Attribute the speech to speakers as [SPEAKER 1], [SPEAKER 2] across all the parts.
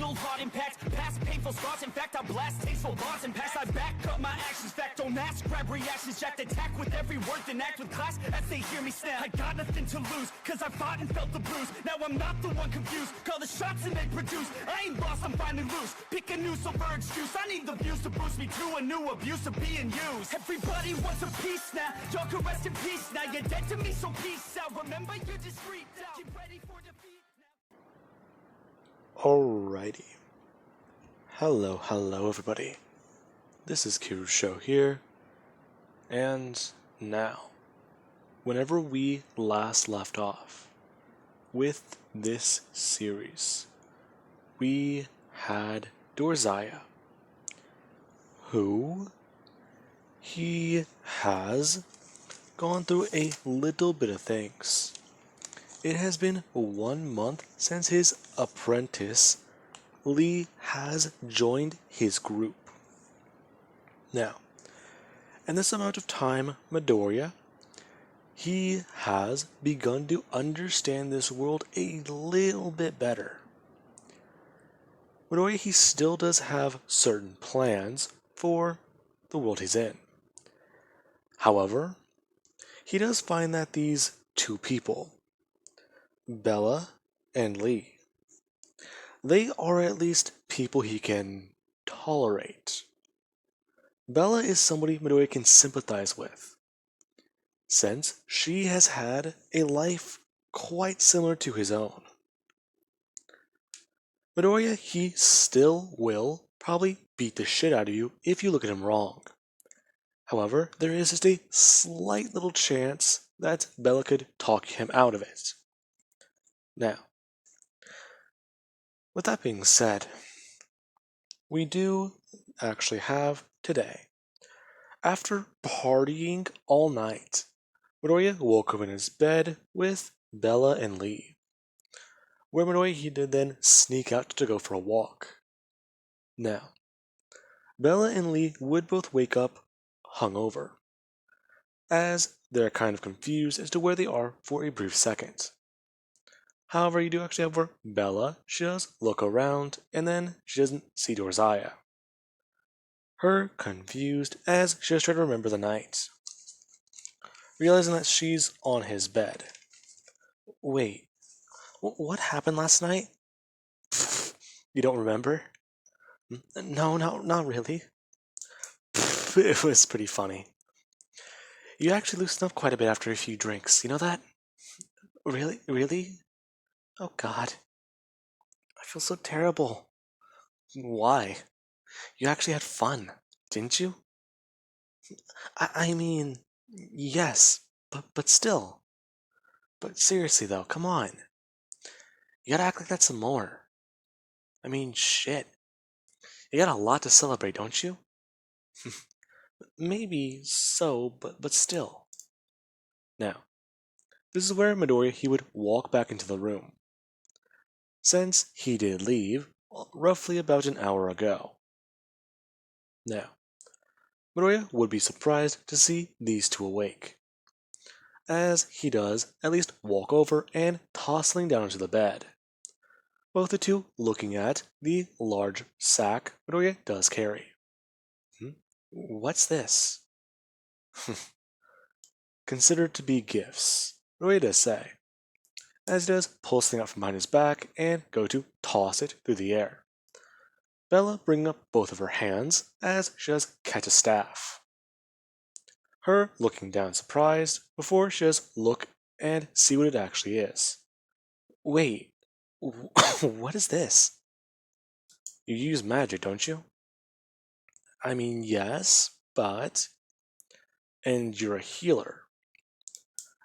[SPEAKER 1] fatal heart impacts, past painful scars. In fact, I blast tasteful bars and pass. I back up my actions, fact don't ask, grab reactions, jacked attack with every word, then act with class as they hear me snap. I got nothing to lose, cause I fought and felt the bruise. Now I'm not the one confused, call the shots and they produce. I ain't lost, I'm finally loose, pick a new silver excuse. I need the views to boost me to a new abuse of being used. Everybody wants a piece now, y'all can rest in peace now. You're dead to me, so peace out. Remember, you're discreet now. Get ready for defeat now.
[SPEAKER 2] Alrighty. Hello everybody. This is Kiru's show here, and now, whenever we last left off with this series, we had Dorzaya, who he has gone through a little bit of things. It has been 1 month since his apprentice, Lee, has joined his group. Now, in this amount of time, Midoriya, he has begun to understand this world a little bit better. Midoriya, he still does have certain plans for the world he's in. However, he does find that these two people, Bella and Lee, they are at least people he can tolerate. Bella is somebody Midoriya can sympathize with, since she has had a life quite similar to his own. Midoriya, he still will probably beat the shit out of you if you look at him wrong. However, there is just a slight little chance that Bella could talk him out of it. Now, with that being said, we do actually have today, after partying all night, Midoriya woke up in his bed with Bella and Lee, where Midoriya he did then sneak out to go for a walk. Now, Bella and Lee would both wake up hungover, as they're kind of confused as to where they are for a brief second. However, you do actually have where Bella, she does look around, and then she doesn't see Dorzaya. Her confused as she does try to remember the night, realizing that she's on his bed. Wait, what happened last night? You don't remember? No, not really. It was pretty funny. You actually loosened up quite a bit after a few drinks, you know that? Really? Oh god. I feel so terrible. Why? You actually had fun, didn't you? I mean, yes, but still. But seriously though, come on. You gotta act like that some more. I mean, shit. You got a lot to celebrate, don't you? Maybe so, but still. Now, this is where Midoriya he would walk back into the room, since he did leave roughly about an hour ago. Now, Midoriya would be surprised to see these two awake, as he does at least walk over and tossing down into the bed, both the two looking at the large sack Midoriya does carry. What's this? Considered to be gifts, Midoriya does say, as he does pull something out from behind his back and go to toss it through the air. Bella bringing up both of her hands as she does catch a staff. Her looking down surprised before she does look and see what it actually is. Wait, what is this? You use magic, don't you? I mean, yes, but... And you're a healer.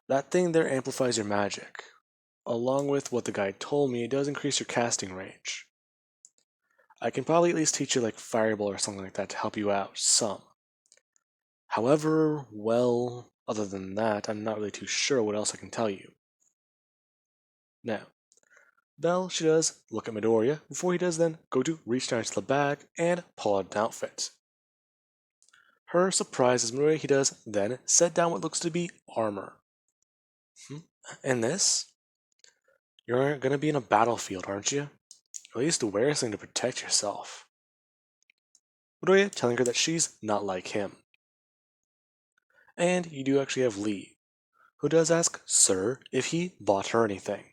[SPEAKER 2] That thing there amplifies your magic. Along with what the guide told me, it does increase your casting range. I can probably at least teach you like Fireball or something like that to help you out some. However, well, other than that, I'm not really too sure what else I can tell you. Now, Belle, she does look at Midoriya before he does then go to reach down into the bag and pull out an outfit. Her surprise as Midoriya he does then set down what looks to be armor. And this? You're gonna be in a battlefield, aren't you? At least wear something to protect yourself. Midoriya telling her that she's not like him. And you do actually have Lee, who does ask Sir if he bought her anything.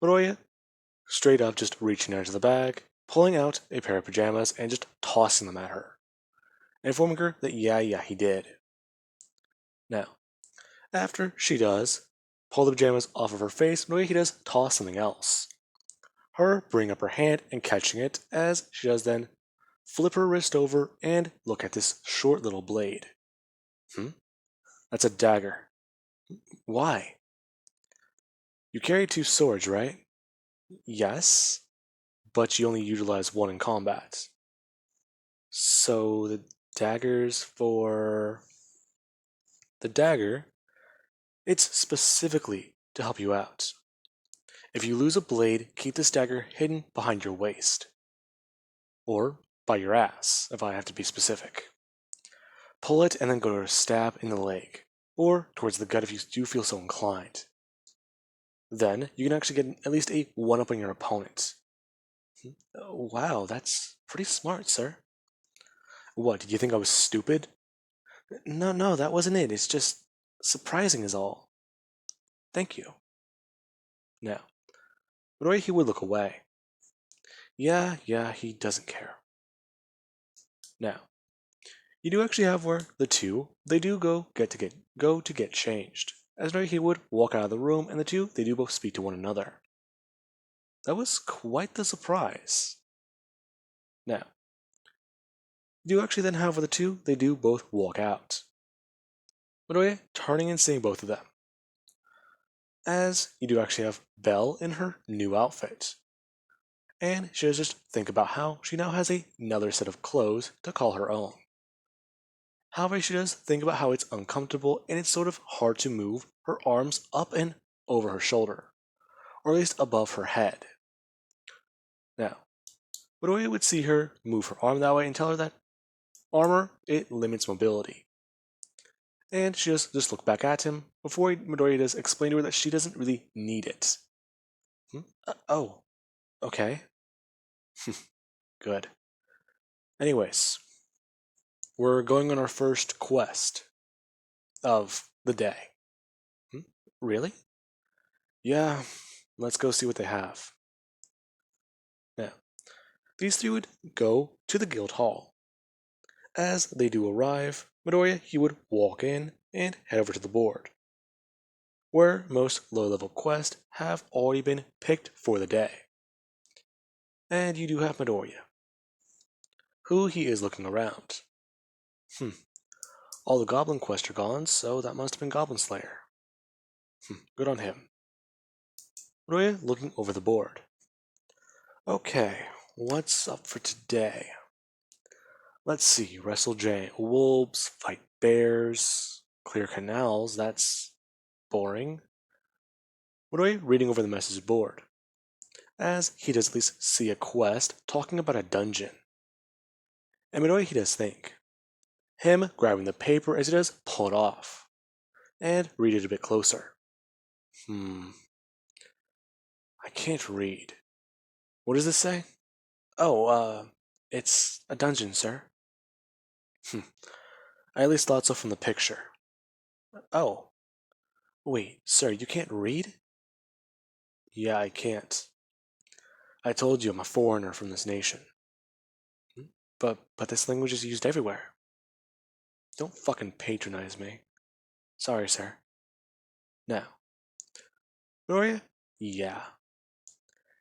[SPEAKER 2] Midoriya straight up just reaching out to the bag, pulling out a pair of pajamas and just tossing them at her, informing her that yeah, he did. Now, after she does pull the pajamas off of her face, Midoriya he does toss something else. Her bring up her hand and catching it, as she does then flip her wrist over and look at this short little blade. That's a dagger. Why? You carry two swords, right? Yes, but you only utilize one in combat. So the dagger's for... The dagger, it's specifically to help you out. If you lose a blade, keep this dagger hidden behind your waist. Or by your ass, if I have to be specific. Pull it and then go to a stab in the leg, or towards the gut if you do feel so inclined. Then you can actually get at least a 1-up on your opponent. Wow, that's pretty smart, sir. What, did you think I was stupid? No, that wasn't it. It's just surprising is all. Thank you. Now, Roy, he would look away. Yeah, he doesn't care. Now, you do actually have where the two, they do go to get changed. As Roy, he would walk out of the room, and the two, they do both speak to one another. That was quite the surprise. Now, you do actually then have where the two, they do both walk out. Midoriya turning and seeing both of them. As you do actually have Belle in her new outfit. And she does just think about how she now has another set of clothes to call her own. However, she does think about how it's uncomfortable and it's sort of hard to move her arms up and over her shoulder, or at least above her head. Now, Midoriya would see her move her arm that way and tell her that armor, it limits mobility. And she just look back at him before Midoriya does explain to her that she doesn't really need it. Oh, okay. Good. Anyways, we're going on our first quest of the day. Really? Yeah, let's go see what they have. Now, these three would go to the guild hall. As they do arrive, Midoriya, he would walk in and head over to the board, where most low-level quests have already been picked for the day. And you do have Midoriya, who he is looking around. All the goblin quests are gone, so that must have been Goblin Slayer. Good on him. Midoriya looking over the board. Okay, what's up for today? Let's see, wrestle giant wolves, fight bears, clear canals, that's boring. Midoriya reading over the message board, as he does at least see a quest talking about a dungeon. And Midoriya he does think. Him grabbing the paper as he does pull it off, and read it a bit closer. I can't read. What does this say? Oh, it's a dungeon, sir. I at least thought so from the picture. Oh. Wait, sir, you can't read? Yeah, I can't. I told you I'm a foreigner from this nation. But this language is used everywhere. Don't fucking patronize me. Sorry, sir. Now. Midoriya? Yeah.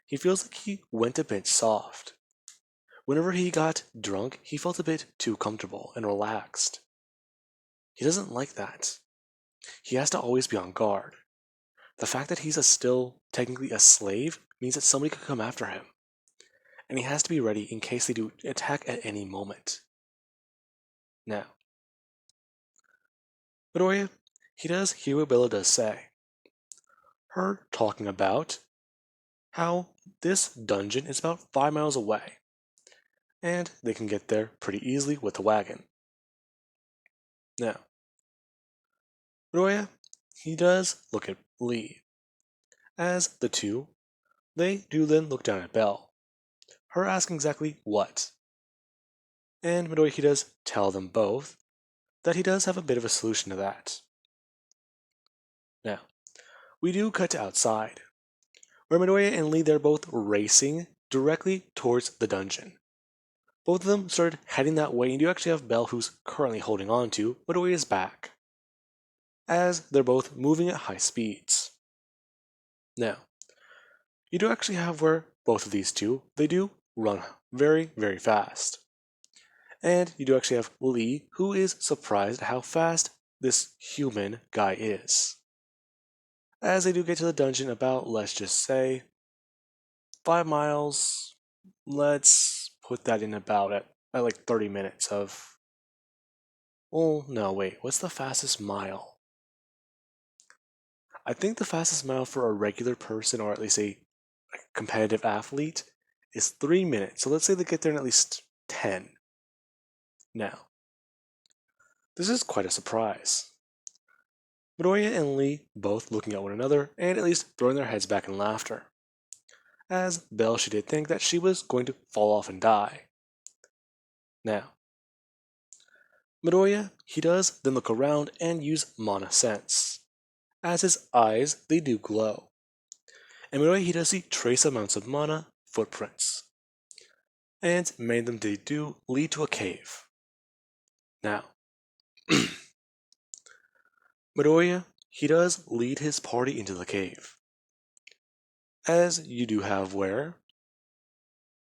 [SPEAKER 2] He feels like he went a bit soft. Whenever he got drunk, he felt a bit too comfortable and relaxed. He doesn't like that. He has to always be on guard. The fact that he's still technically a slave means that somebody could come after him. And he has to be ready in case they do attack at any moment. Now, Midoriya, he does hear what Bella does say. Her talking about how this dungeon is about 5 miles away. And they can get there pretty easily with the wagon. Now, Midoriya, he does look at Lee, as the two They do then look down at Belle, her asking exactly what. And Midoriya he does tell them both that he does have a bit of a solution to that. Now, we do cut to outside, where Midoriya and Lee they're both racing directly towards the dungeon. Both of them started heading that way, and you actually have Belle who's currently holding on to Midoriya's back, as they're both moving at high speeds. Now, you do actually have where both of these two, they do run very, very fast. And you do actually have Lee, who is surprised at how fast this human guy is. As they do get to the dungeon about, let's just say, 5 miles. Let's put that in about at like 30 minutes of... Oh, no, wait, what's the fastest mile? I think the fastest mile for a regular person, or at least a competitive athlete, is 3 minutes. So let's say they get there in at least 10. Now, this is quite a surprise. Midoriya and Lee both looking at one another and at least throwing their heads back in laughter. As Belle she did think that she was going to fall off and die. Now, Midoriya, he does then look around and use Mana Sense, as his eyes, they do glow. And Midoriya, he does see trace amounts of mana footprints. And many of them they do lead to a cave. Now, Midoriya, he does lead his party into the cave. As you do have where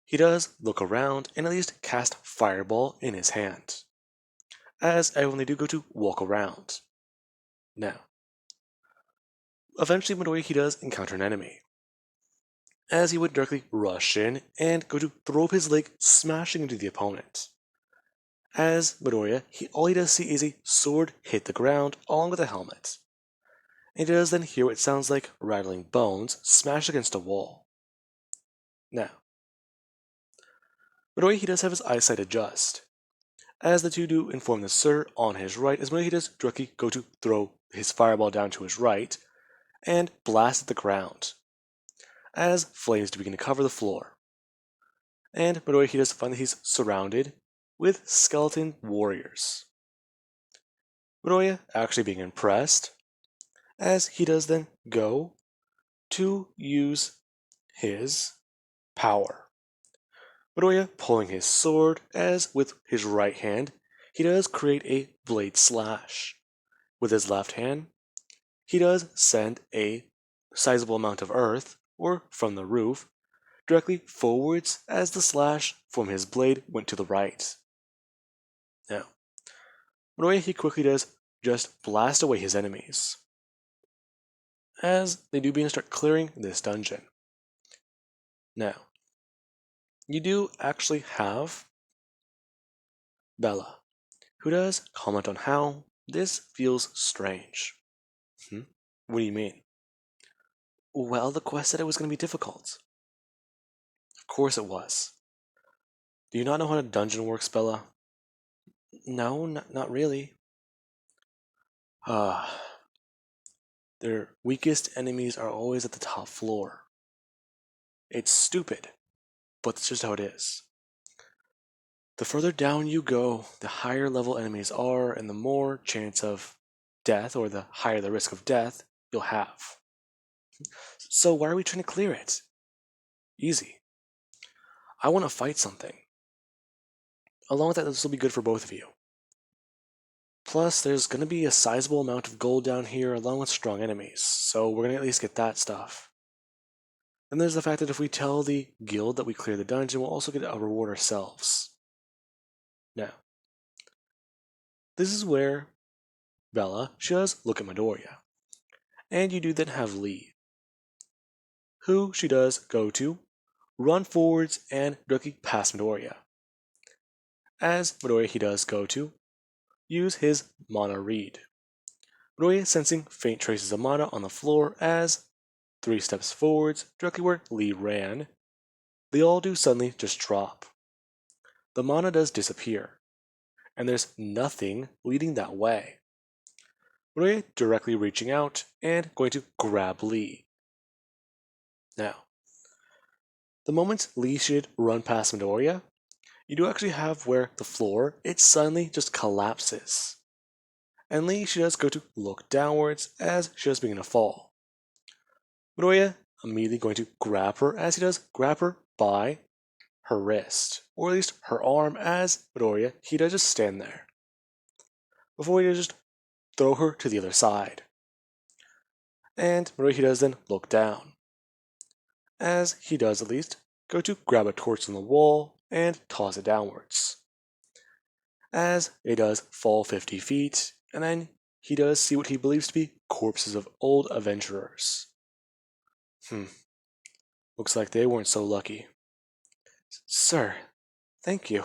[SPEAKER 2] he does look around and at least cast Fireball in his hand. As everyone they do go to walk around. Now, eventually Midoriya he does encounter an enemy. As he would directly rush in and go to throw up his leg, smashing into the opponent. As Midoriya, all he does see is a sword hit the ground along with a helmet. And he does then hear what sounds like rattling bones smash against a wall. Now, Midoriya he does have his eyesight adjust, as the two do inform the sir on his right, as Midoriya he does directly go to throw his fireball down to his right and blast at the ground, as flames do begin to cover the floor. And Midoriya he does find that he's surrounded with skeleton warriors. Midoriya actually being impressed, as he does then go to use his power. Midoriya pulling his sword, as with his right hand, he does create a blade slash. With his left hand, he does send a sizable amount of earth, or from the roof, directly forwards as the slash from his blade went to the right. Now, Midoriya he quickly does just blast away his enemies, as they do begin to start clearing this dungeon. Now, you do actually have Bella, who does comment on how this feels strange. What do you mean? Well, the quest said it was going to be difficult. Of course it was. Do you not know how a dungeon works, Bella? No, not really. Their weakest enemies are always at the top floor. It's stupid, but it's just how it is. The further down you go, the higher level enemies are, and the more chance of death, or the higher the risk of death, you'll have. So why are we trying to clear it? Easy. I want to fight something. Along with that, this will be good for both of you. Plus, there's going to be a sizable amount of gold down here along with strong enemies, so we're going to at least get that stuff. And there's the fact that if we tell the guild that we clear the dungeon, we'll also get a reward ourselves. Now, this is where Bella, she does look at Midoriya. And you do then have Lee, who she does go to, run forwards and directly past Midoriya. As Midoriya he does go to use his mana read. Midoriya sensing faint traces of mana on the floor as 3 steps forwards, directly where Lee ran, they all do suddenly just drop. The mana does disappear, and there's nothing leading that way. Midoriya directly reaching out and going to grab Lee. Now, the moment Lee should run past Midoriya, you do actually have where the floor, it suddenly just collapses. And Lee, she does go to look downwards as she does begin to fall. Midoriya immediately going to grab her as he does grab her by her wrist, or at least her arm, as Midoriya, he does just stand there. Before he does just throw her to the other side. And Midoriya, he does then look down. As he does at least go to grab a torch on the wall and toss it downwards. As it does fall 50 feet, and then he does see what he believes to be corpses of old adventurers. Looks like they weren't so lucky. Sir, thank you.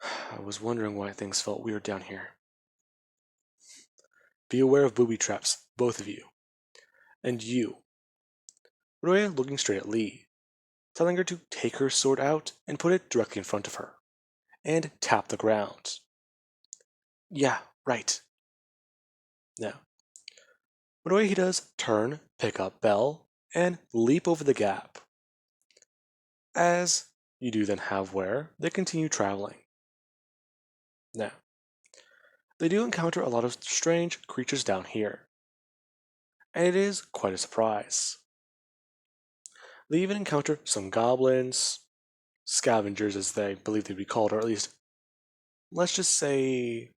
[SPEAKER 2] I was wondering why things felt weird down here. Be aware of booby traps, both of you. And you. Midoriya looking straight at Lee, telling her to take her sword out and put it directly in front of her, and tap the ground. Yeah, right. Now, Midoriya, he does turn, pick up Bell, and leap over the gap. As you do then have where they continue traveling. Now, they do encounter a lot of strange creatures down here, and it is quite a surprise. They even encounter some goblins, scavengers as they believe they'd be called, or at least, let's just say,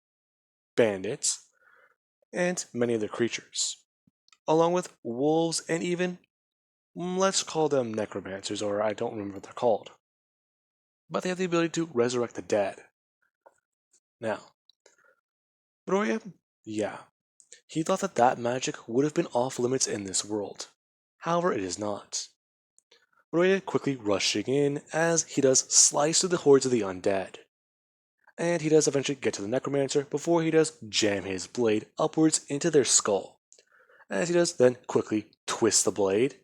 [SPEAKER 2] bandits, and many other creatures, along with wolves and even, let's call them necromancers, or I don't remember what they're called. But they have the ability to resurrect the dead. Now, Midoriya, yeah, he thought that that magic would have been off limits in this world. However, it is not. Midoriya quickly rushing in as he does slice through the hordes of the undead. And he does eventually get to the necromancer before he does jam his blade upwards into their skull. As he does then quickly twist the blade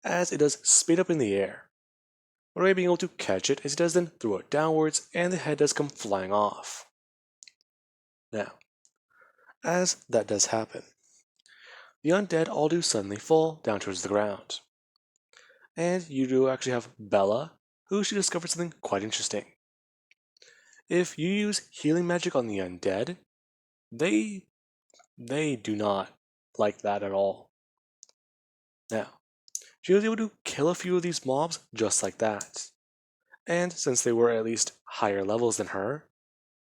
[SPEAKER 2] as it does spin up in the air. Midoriya being able to catch it as he does then throw it downwards and the head does come flying off. Now, as that does happen, the undead all do suddenly fall down towards the ground. And you do actually have Bella, who she discovers something quite interesting. If you use healing magic on the undead, they do not like that at all. Now, she was able to kill a few of these mobs just like that. And since they were at least higher levels than her,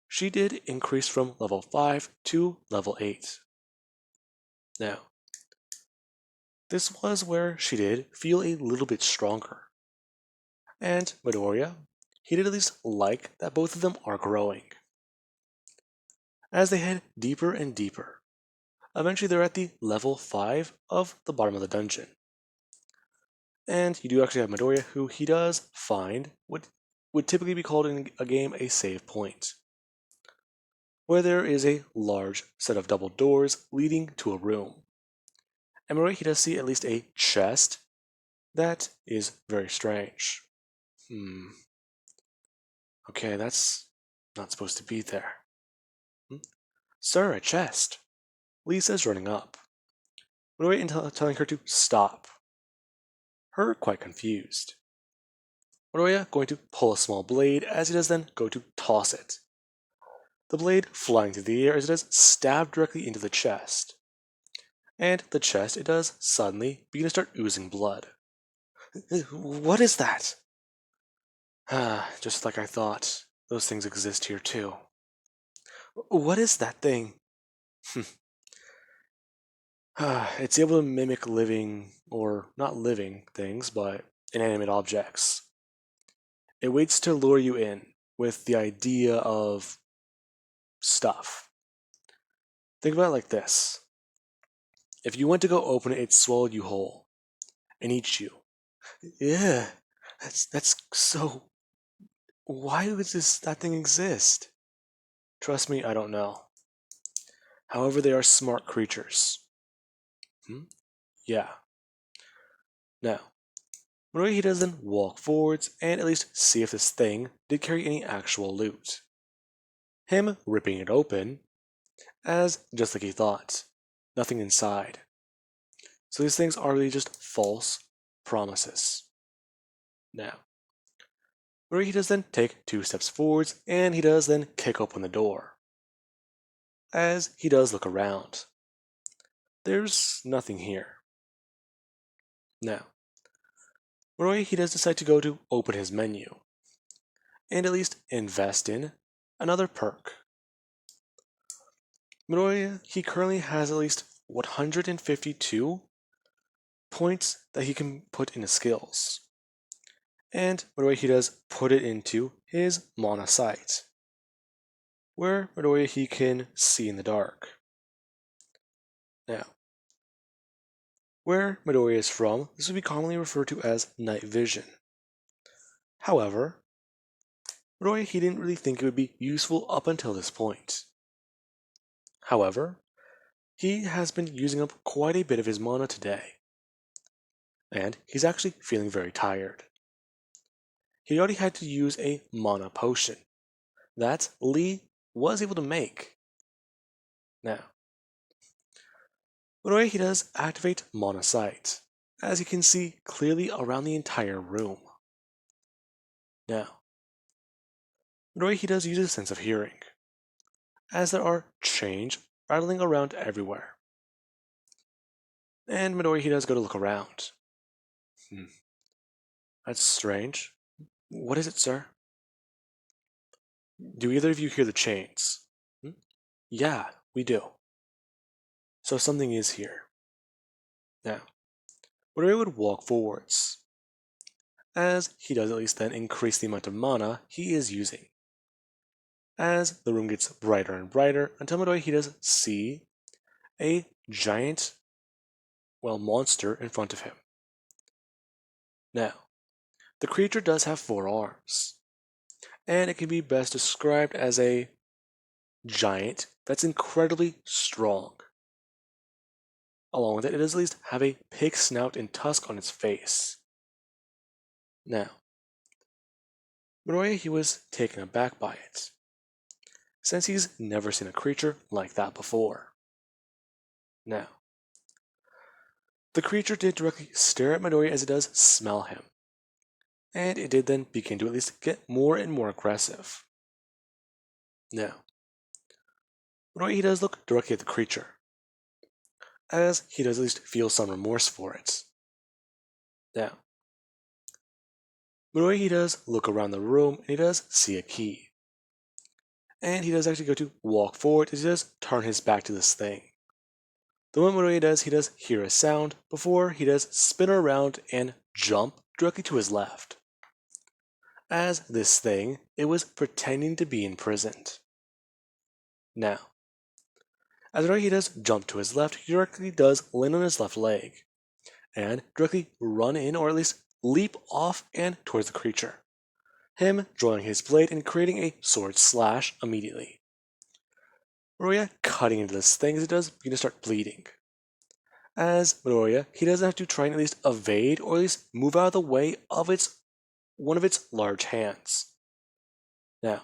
[SPEAKER 2] she did increase from level 5 to level 8. Now, this was where she did feel a little bit stronger. And Midoriya, he did at least like that both of them are growing. As they head deeper and deeper, eventually they're at the level 5 of the bottom of the dungeon. And you do actually have Midoriya, who he does find what would typically be called in a game a save point, where there is a large set of double doors leading to a room. And Midoriya, he does see at least a chest that is very strange. Okay, that's not supposed to be there. Sir, a chest. Lisa's running up. Midoriya telling her to stop. Her quite confused. Midoriya going to pull a small blade as he does then go to toss it. The blade flying through the air as it does stab directly into the chest. And the chest, it does suddenly begin to start oozing blood. What is that? Just like I thought, those things exist here too. What is that thing? It's able to mimic living, or not living things, but inanimate objects. It waits to lure you in with the idea of stuff. Think about it like this. If you went to go open it, it swallowed you whole and eats you. Yeah, that's so. Why would that thing exist? Trust me, I don't know. However, they are smart creatures. Yeah. Now, Midoriya, he does then walk forwards and at least see if this thing did carry any actual loot. Him ripping it open, as just like he thought, nothing inside. So these things are really just false promises. Now, Midoriya he does then take 2 steps forwards, and he does then kick open the door. As he does look around, there's nothing here. Now, Midoriya he does decide to go to open his menu, and at least invest in another perk. Midoriya he currently has at least 152 points that he can put into skills. And Midoriya he does put it into his Mana Sight, where Midoriya he can see in the dark. Now, where Midoriya is from, this would be commonly referred to as night vision. However, Midoriya he didn't really think it would be useful up until this point. However, he has been using up quite a bit of his mana today, and he's actually feeling very tired. He already had to use a mana potion that Lee was able to make. Now, Midoriya he does activate Mana Sight, as he can see clearly around the entire room. Now, Midoriya he does use a sense of hearing, as there are change rattling around everywhere. And Midoriya he does go to look around. That's strange. What is it, sir? Do either of you hear the chains? Yeah, we do. So something is here. Now, Midoriya would walk forwards, as he does at least then increase the amount of mana he is using. As the room gets brighter and brighter, until Midoriya he does see a giant, monster in front of him. Now, the creature does have 4 arms, and it can be best described as a giant that's incredibly strong. Along with it, it does at least have a pig snout and tusk on its face. Now, Midoriya he was taken aback by it, since he's never seen a creature like that before. Now, the creature did directly stare at Midoriya as it does smell him, and it did then begin to at least get more and more aggressive. Now, Midoriya he does look directly at the creature, as he does at least feel some remorse for it. Now, Midoriya he does look around the room and he does see a key. And he does actually go to walk forward as he does turn his back to this thing. The moment Midoriya does, he does hear a sound before he does spin around and jump directly to his left. As this thing, it was pretending to be imprisoned. Now, as Midoriya he does jump to his left, he directly does land on his left leg, and directly run in or at least leap off and towards the creature. Him drawing his blade and creating a sword slash immediately. Midoriya cutting into this thing as it does begin to start bleeding. As Midoriya, he doesn't have to try and at least evade or at least move out of the way of one of its large hands. Now,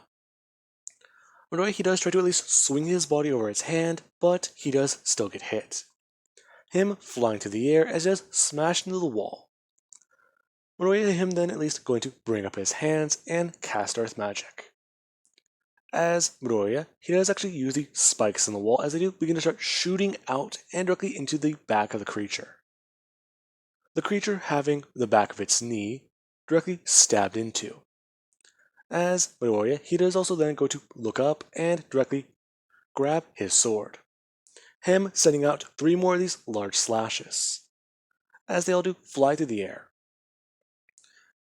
[SPEAKER 2] Midoriya he does try to at least swing his body over its hand, but he does still get hit. Him flying through the air as he does smash into the wall. Midoriya him then at least going to bring up his hands and cast Earth Magic. As Midoriya, he does actually use the spikes in the wall as they do begin to start shooting out and directly into the back of the creature. The creature having the back of its knee directly stabbed into. As Midoriya, he does also then go to look up and directly grab his sword. Him sending out 3 more of these large slashes, as they all do fly through the air.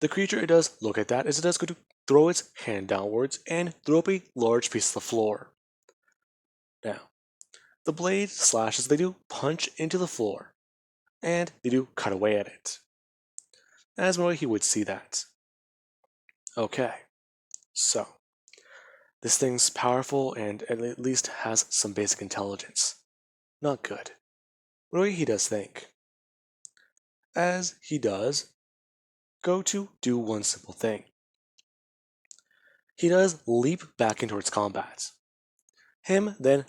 [SPEAKER 2] The creature, it does look at that as it does go to throw its hand downwards and throw up a large piece of the floor. Now, the blade slashes, they do punch into the floor, and they do cut away at it. As Midoriya, he would see that. Okay, so this thing's powerful and at least has some basic intelligence. Not good. Midoriya, he does think. As he does go to do one simple thing. He does leap back into its combat. Him then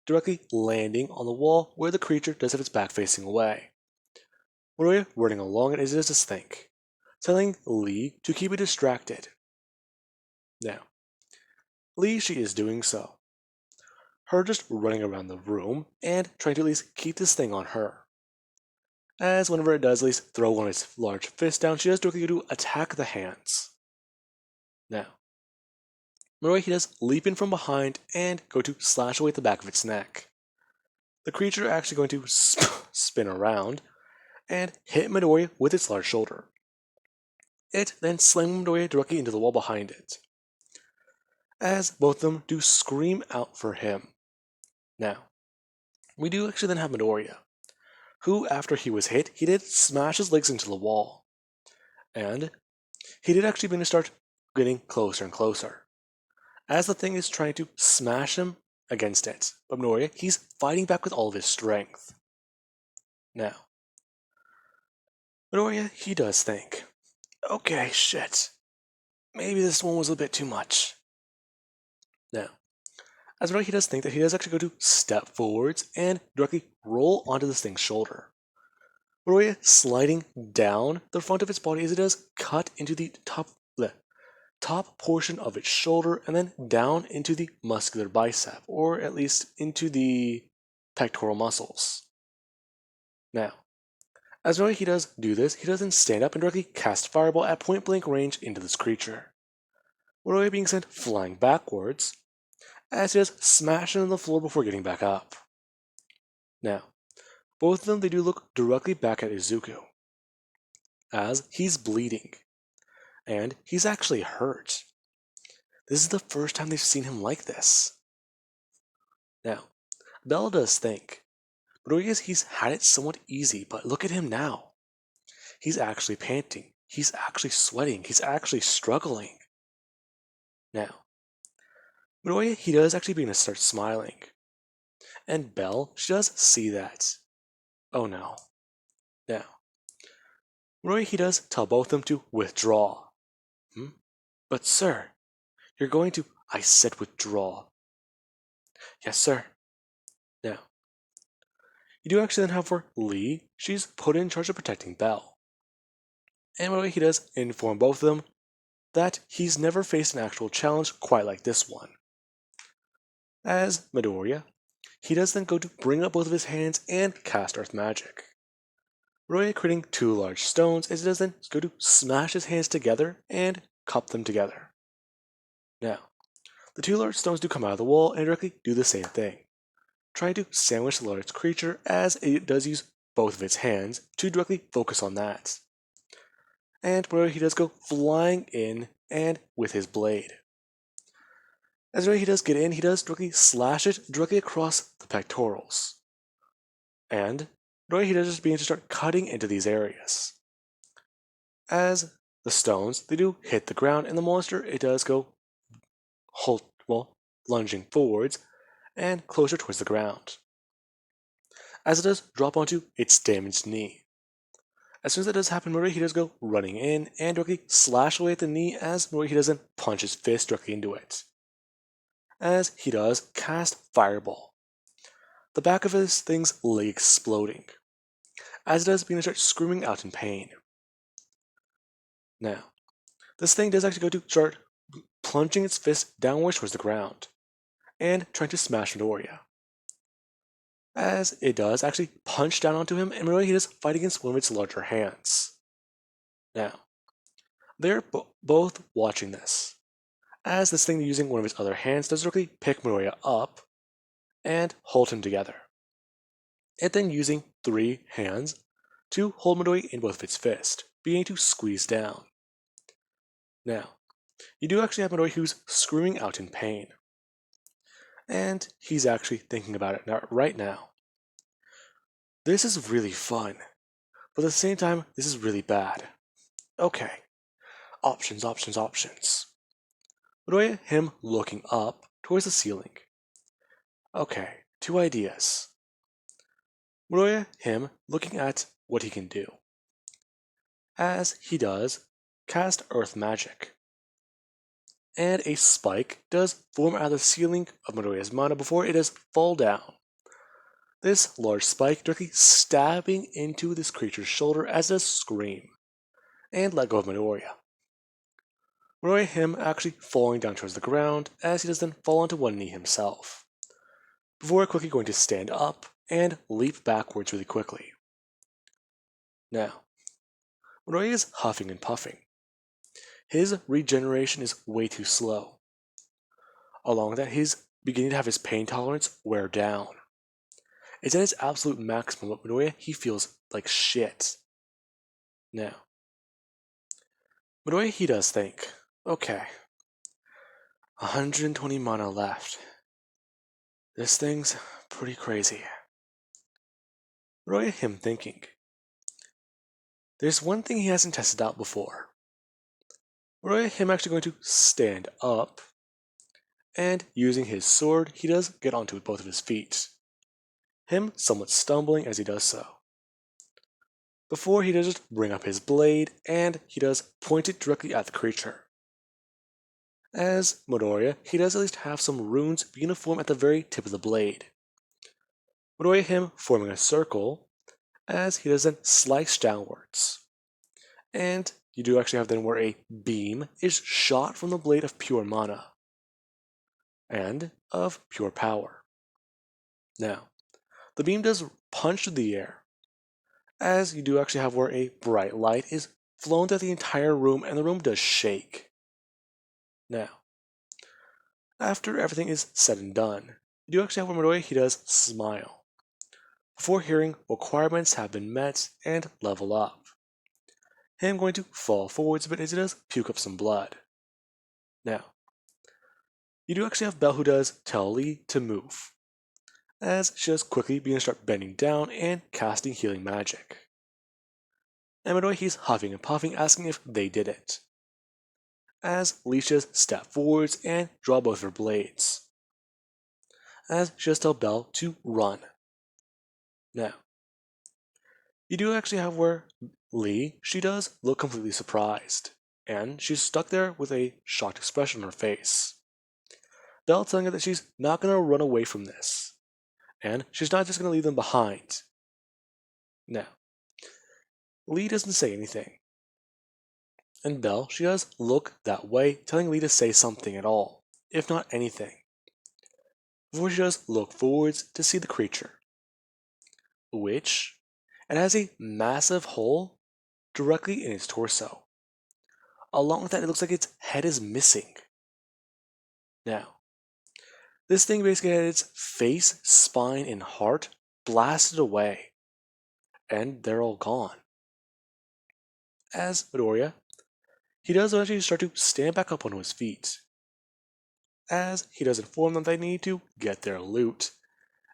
[SPEAKER 2] directly landing on the wall where the creature does have its back facing away. Midoriya running along it as it does just think, telling Lee to keep it distracted. Now, Lee, she is doing so. Her just running around the room and trying to at least keep this thing on her. As whenever it does at least throw one of its large fists down, she does directly go to attack the hands. Now, Midoriya, he does leap in from behind and go to slash away at the back of its neck. The creature actually going to spin around and hit Midoriya with its large shoulder. It then slams Midoriya directly into the wall behind it, as both of them do scream out for him. Now, we do actually then have Midoriya, who, after he was hit, he did smash his legs into the wall, and he did actually begin to start getting closer and closer, as the thing is trying to smash him against it. But Midoriya, he's fighting back with all of his strength. Now, Midoriya, he does think, okay, shit, maybe this one was a bit too much. Now, as Midoriya, he does think that he does actually go to step forwards and directly roll onto this thing's shoulder. Midoriya sliding down the front of its body as it does cut into the top portion of its shoulder and then down into the muscular bicep, or at least into the pectoral muscles. Now, as Midoriya, he does do this, he does then stand up and directly cast Fireball at point blank range into this creature. Midoriya being sent flying backwards, as he does smash into the floor before getting back up. Now, both of them, they do look directly back at Izuku, as he's bleeding, and he's actually hurt. This is the first time they've seen him like this. Now, Bell does think, Midoriya, he's had it somewhat easy, but look at him now. He's actually panting, he's actually sweating, he's actually struggling. Now, Midoriya, he does actually begin to start smiling. And Belle, she does see that. Oh no. Now, Midoriya, he does tell both of them to withdraw. But sir, you're going to... I said withdraw. Yes, sir. Now, you do actually then have for Lee, she's put in charge of protecting Belle. And Midoriya, he does inform both of them that he's never faced an actual challenge quite like this one. As Midoriya, he does then go to bring up both of his hands and cast Earth Magic. Midoriya creating two large stones as he does then go to smash his hands together and cup them together. Now, the two large stones do come out of the wall and directly do the same thing, trying to sandwich the large creature as it does use both of its hands to directly focus on that. And Midoriya, he does go flying in and with his blade. As he does get in, he does directly slash it directly across the pectorals. And Midoriya, he does just begin to start cutting into these areas. As the stones, they do hit the ground, and the monster, it does go lunging forwards and closer towards the ground, as it does drop onto its damaged knee. As soon as that does happen, Midoriya, he does go running in and directly slash away at the knee as Midoriya, he doesn't punch his fist directly into it. As he does cast Fireball, the back of his thing's leg exploding, as it does begin to start screaming out in pain. Now, this thing does actually go to start plunging its fist downwards towards the ground, and trying to smash Midoriya. As it does actually punch down onto him, and Midoriya, he does fight against one of its larger hands. Now, they're both watching this, as this thing using one of its other hands does directly pick Midoriya up and hold him together. It then using three hands to hold Midoriya in both of its fists, beginning to squeeze down. Now, you do actually have Midoriya who's screaming out in pain. And he's actually thinking about it right now. This is really fun, but at the same time, this is really bad. Okay, options. Midoriya, him looking up towards the ceiling. Okay, two ideas. Midoriya, him looking at what he can do. As he does cast Earth Magic. And a spike does form out of the ceiling of Midoriya's mana before it does fall down. this large spike directly stabbing into this creature's shoulder as it scream, and let go of Midoriya. Midoriya him actually falling down towards the ground as he does then fall onto one knee himself, before quickly going to stand up and leap backwards really quickly. Now, Midoriya is huffing and puffing. His regeneration is way too slow. Along with that, he's beginning to have his pain tolerance wear down. It's at its absolute maximum, but Midoriya, he feels like shit. Now, Midoriya, he does think, okay, 120 mana left. This thing's pretty crazy. Midoriya, him thinking, there's one thing he hasn't tested out before. Midoriya, him actually going to stand up, and using his sword, he does get onto both of his feet. Him somewhat stumbling as he does so. Before he does just bring up his blade, and he does point it directly at the creature. As Midoriya, he does at least have some runes begin to form at the very tip of the blade. Midoriya him forming a circle, as he does then slice downwards. And you do actually have then where a beam is shot from the blade of pure mana, and of pure power. Now, the beam does punch through the air, as you do actually have where a bright light is flown through the entire room and the room does shake. Now, after everything is said and done, you do actually have where Midoriya he does smile, before hearing requirements have been met and level up. Him going to fall forwards a bit as he does puke up some blood. Now, you do actually have Belle who does tell Lee to move, as she does quickly begin to start bending down and casting healing magic. And Midoriya he's huffing and puffing asking if they did it, as Lee just step forwards and draw both of her blades, as she does tell Belle to run. Now, you do actually have where Lee, she does look completely surprised, and she's stuck there with a shocked expression on her face. Belle telling her that she's not going to run away from this, and she's not just going to leave them behind. Now, Lee doesn't say anything, and Belle, she does look that way, telling Lee to say something at all, if not anything, before she does look forwards to see the creature, which it has a massive hole directly in its torso. Along with that, it looks like its head is missing. Now, this thing basically had its face, spine, and heart blasted away, and they're all gone. As Midoriya, he does eventually start to stand back up on his feet, as he does inform them they need to get their loot,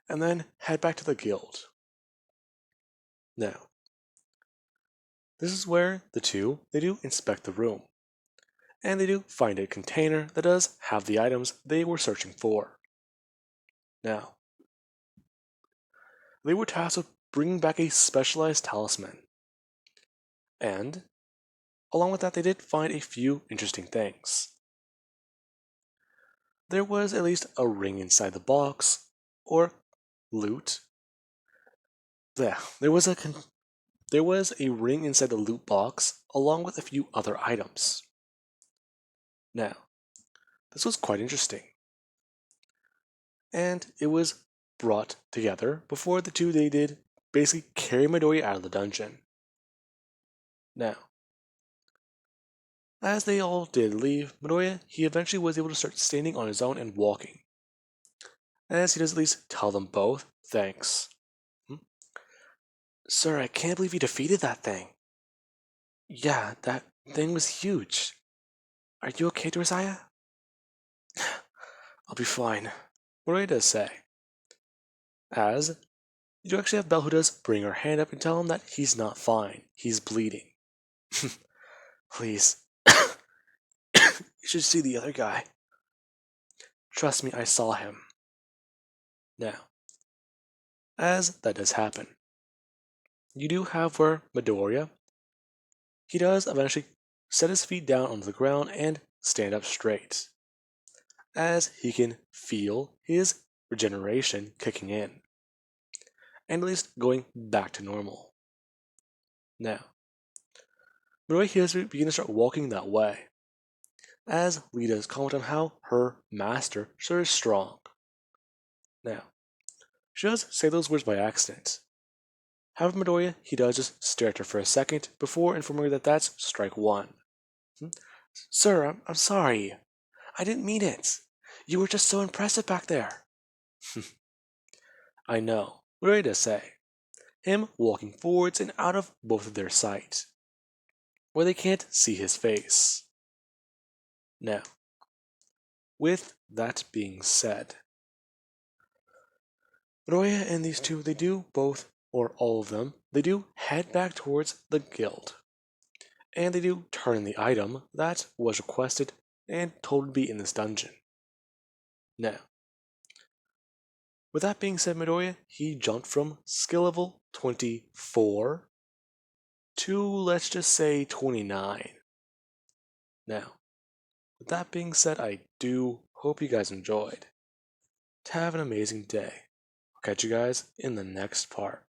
[SPEAKER 2] and then head back to the guild. Now, this is where the two, they do inspect the room, and they do find a container that does have the items they were searching for. Now, they were tasked with bringing back a specialized talisman, and along with that they did find a few interesting things. There was at least a ring inside the box, or loot. Yeah, there was a ring inside the loot box, along with a few other items. Now, this was quite interesting, and it was brought together before the two they did basically carry Midoriya out of the dungeon. Now, as they all did leave, Midoriya, he eventually was able to start standing on his own and walking, as he does at least tell them both thanks. Sir, I can't believe you defeated that thing. Yeah, that thing was huge. Are you okay, Dorsiah? I'll be fine, Midoriya does say. As you do actually have Belle who does bring her hand up and tell him that he's not fine, he's bleeding. Please, you should see the other guy. Trust me, I saw him. Now, as that does happen, you do have where Midoriya, he does eventually set his feet down onto the ground and stand up straight, as he can feel his regeneration kicking in. and at least going back to normal. Now, Midoriya hears begin to start walking that way, as Lita's comment on how her master sure is strong. Now, she does say those words by accident. However, Midoriya, he does just stare at her for a second before informing her that that's strike one. Sir, I'm sorry. I didn't mean it. You were just so impressive back there. I know. Midoriya does say. Him walking forwards and out of both of their sight, where they can't see his face. Now, with that being said, Midoriya and these two, they do both, or all of them, they do head back towards the guild. And they do turn in the item that was requested and told to be in this dungeon. Now, with that being said, Midoriya, he jumped from skill level 24 to, let's just say, 29. Now, with that being said, I do hope you guys enjoyed. Have an amazing day. I'll catch you guys in the next part.